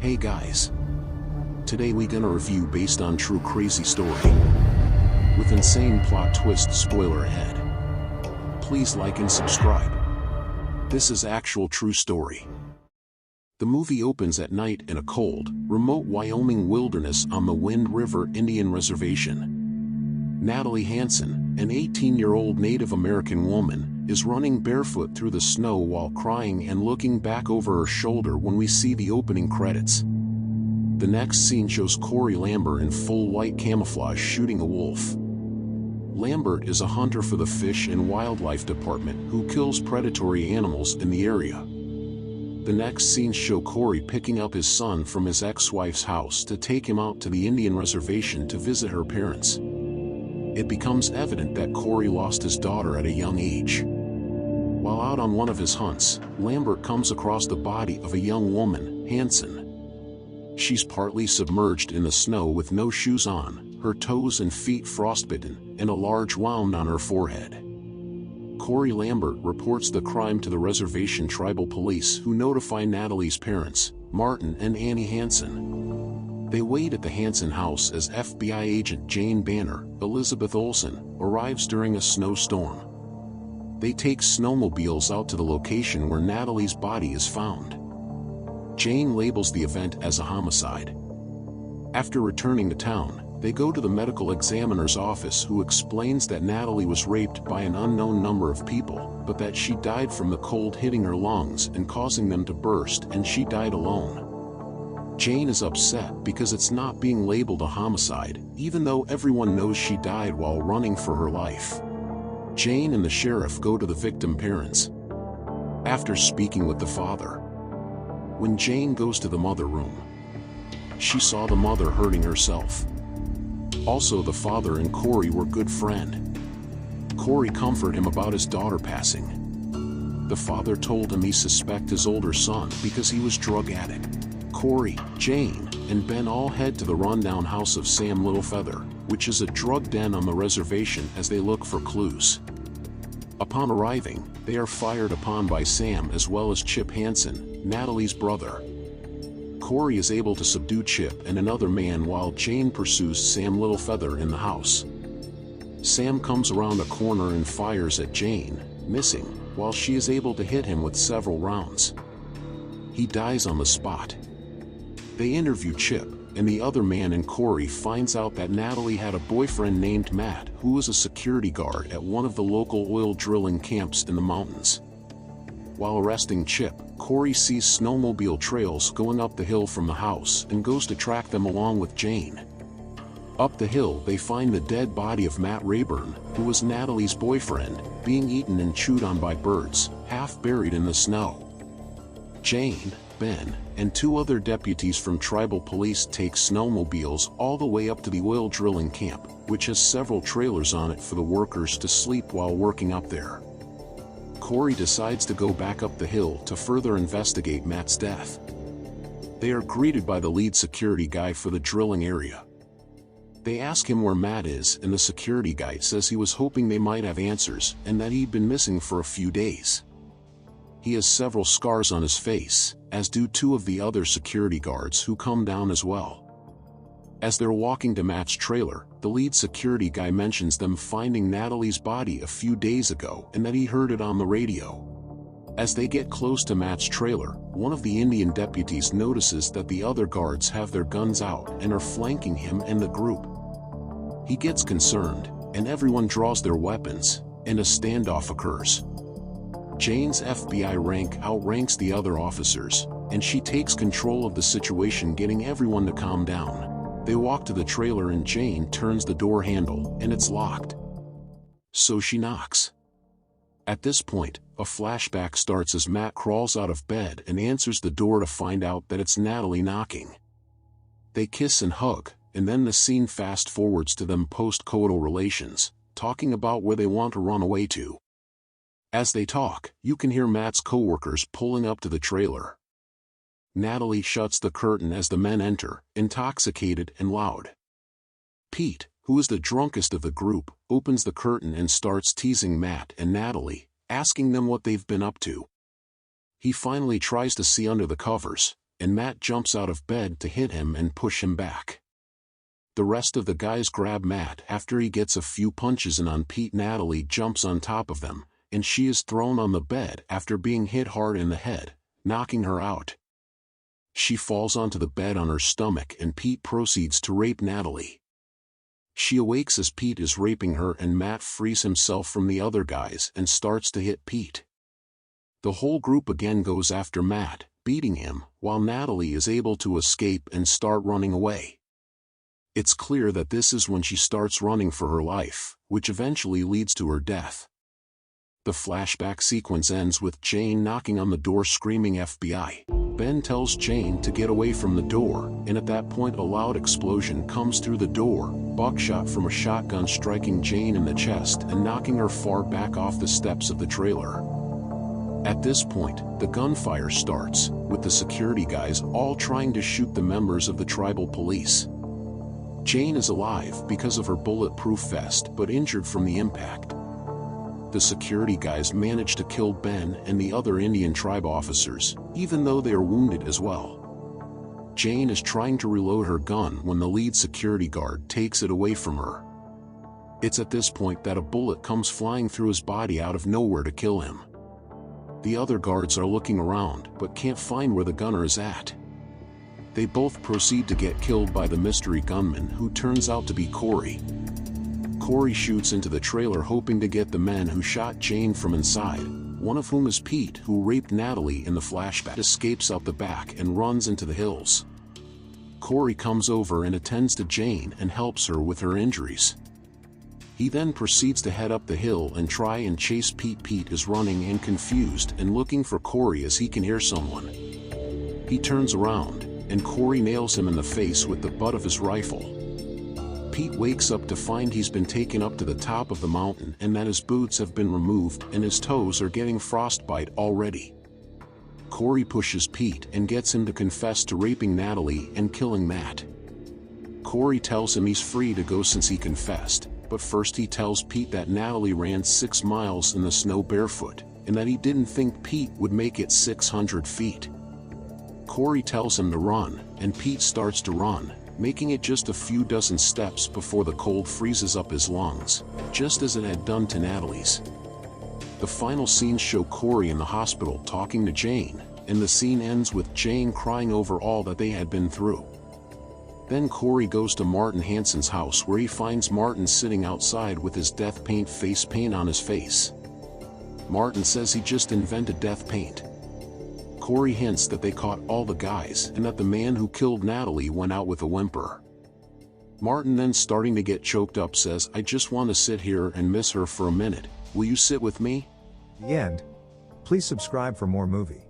Hey guys. Today we gonna review based on true crazy story. With insane plot twist spoiler ahead. Please like and subscribe. This is actual true story. The movie opens at night in a cold, remote Wyoming wilderness on the Wind River Indian Reservation. Natalie Hanson, an 18-year-old Native American woman, is running barefoot through the snow while crying and looking back over her shoulder when we see the opening credits. The next scene shows Cory Lambert in full white camouflage shooting a wolf. Lambert is a hunter for the Fish and Wildlife Department who kills predatory animals in the area. The next scenes show Cory picking up his son from his ex-wife's house to take him out to the Indian reservation to visit her parents. It becomes evident that Cory lost his daughter at a young age. While out on one of his hunts, Lambert comes across the body of a young woman, Hanson. She's partly submerged in the snow with no shoes on, her toes and feet frostbitten, and a large wound on her forehead. Cory Lambert reports the crime to the reservation tribal police, who notify Natalie's parents, Martin and Annie Hanson. They wait at the Hanson house as FBI agent Jane Banner, Elizabeth Olsen, arrives during a snowstorm. They take snowmobiles out to the location where Natalie's body is found. Jane labels the event as a homicide. After returning to town, they go to the medical examiner's office, who explains that Natalie was raped by an unknown number of people, but that she died from the cold hitting her lungs and causing them to burst, and she died alone. Jane is upset because it's not being labeled a homicide, even though everyone knows she died while running for her life. Jane and the sheriff go to the victim parents. After speaking with the father, when Jane goes to the mother room, she saw the mother hurting herself. Also, the father and Cory were good friend. Cory comforted him about his daughter passing. The father told him he suspected his older son because he was drug addict. Cory, Jane, and Ben all head to the rundown house of Sam Littlefeather, which is a drug den on the reservation, as they look for clues. Upon arriving, they are fired upon by Sam as well as Chip Hanson, Natalie's brother. Cory is able to subdue Chip and another man while Jane pursues Sam Littlefeather in the house. Sam comes around a corner and fires at Jane, missing, while she is able to hit him with several rounds. He dies on the spot. They interview Chip, and the other man, and Cory finds out that Natalie had a boyfriend named Matt, who was a security guard at one of the local oil drilling camps in the mountains. While arresting Chip, Cory sees snowmobile trails going up the hill from the house and goes to track them along with Jane. Up the hill they find the dead body of Matt Rayburn, who was Natalie's boyfriend, being eaten and chewed on by birds, half buried in the snow. Jane, Ben, and two other deputies from tribal police take snowmobiles all the way up to the oil drilling camp, which has several trailers on it for the workers to sleep while working up there. Cory decides to go back up the hill to further investigate Matt's death. They are greeted by the lead security guy for the drilling area. They ask him where Matt is, and the security guy says he was hoping they might have answers and that he'd been missing for a few days. He has several scars on his face, as do two of the other security guards, who come down as well. As they're walking to Matt's trailer, the lead security guy mentions them finding Natalie's body a few days ago and that he heard it on the radio. As they get close to Matt's trailer, one of the Indian deputies notices that the other guards have their guns out and are flanking him and the group. He gets concerned, and everyone draws their weapons, and a standoff occurs. Jane's FBI rank outranks the other officers, and she takes control of the situation, getting everyone to calm down. They walk to the trailer and Jane turns the door handle, and it's locked. So she knocks. At this point, a flashback starts as Matt crawls out of bed and answers the door to find out that it's Natalie knocking. They kiss and hug, and then the scene fast forwards to them post-coital relations, talking about where they want to run away to. As they talk, you can hear Matt's coworkers pulling up to the trailer. Natalie shuts the curtain as the men enter, intoxicated and loud. Pete, who is the drunkest of the group, opens the curtain and starts teasing Matt and Natalie, asking them what they've been up to. He finally tries to see under the covers, and Matt jumps out of bed to hit him and push him back. The rest of the guys grab Matt after he gets a few punches in on Pete. Natalie jumps on top of them, and she is thrown on the bed after being hit hard in the head, knocking her out. She falls onto the bed on her stomach and Pete proceeds to rape Natalie. She awakes as Pete is raping her and Matt frees himself from the other guys and starts to hit Pete. The whole group again goes after Matt, beating him, while Natalie is able to escape and start running away. It's clear that this is when she starts running for her life, which eventually leads to her death. The flashback sequence ends with Jane knocking on the door screaming FBI. Ben tells Jane to get away from the door, and at that point a loud explosion comes through the door, buckshot from a shotgun striking Jane in the chest and knocking her far back off the steps of the trailer. At this point, the gunfire starts, with the security guys all trying to shoot the members of the tribal police. Jane is alive because of her bulletproof vest but injured from the impact. The security guys manage to kill Ben and the other Indian tribe officers, even though they are wounded as well. Jane is trying to reload her gun when the lead security guard takes it away from her. It's at this point that a bullet comes flying through his body out of nowhere to kill him. The other guards are looking around but can't find where the gunner is at. They both proceed to get killed by the mystery gunman who turns out to be Cory. Cory shoots into the trailer hoping to get the men who shot Jane from inside, one of whom is Pete, who raped Natalie in the flashback. Escapes out the back and runs into the hills. Cory comes over and attends to Jane and helps her with her injuries. He then proceeds to head up the hill and try and chase Pete. Pete is running and confused and looking for Cory as he can hear someone. He turns around, and Cory nails him in the face with the butt of his rifle. Pete wakes up to find he's been taken up to the top of the mountain and that his boots have been removed and his toes are getting frostbite already. Cory pushes Pete and gets him to confess to raping Natalie and killing Matt. Cory tells him he's free to go since he confessed, but first he tells Pete that Natalie ran 6 miles in the snow barefoot, and that he didn't think Pete would make it 600 feet. Cory tells him to run, and Pete starts to run, making it just a few dozen steps before the cold freezes up his lungs, just as it had done to Natalie's. The final scenes show Cory in the hospital talking to Jane, and the scene ends with Jane crying over all that they had been through. Then Cory goes to Martin Hansen's house where he finds Martin sitting outside with his death paint face paint on his face. Martin says he just invented death paint. Cory hints that they caught all the guys and that the man who killed Natalie went out with a whimper. Martin, then starting to get choked up, says, "I just want to sit here and miss her for a minute. Will you sit with me?" The end. Please subscribe for more movie.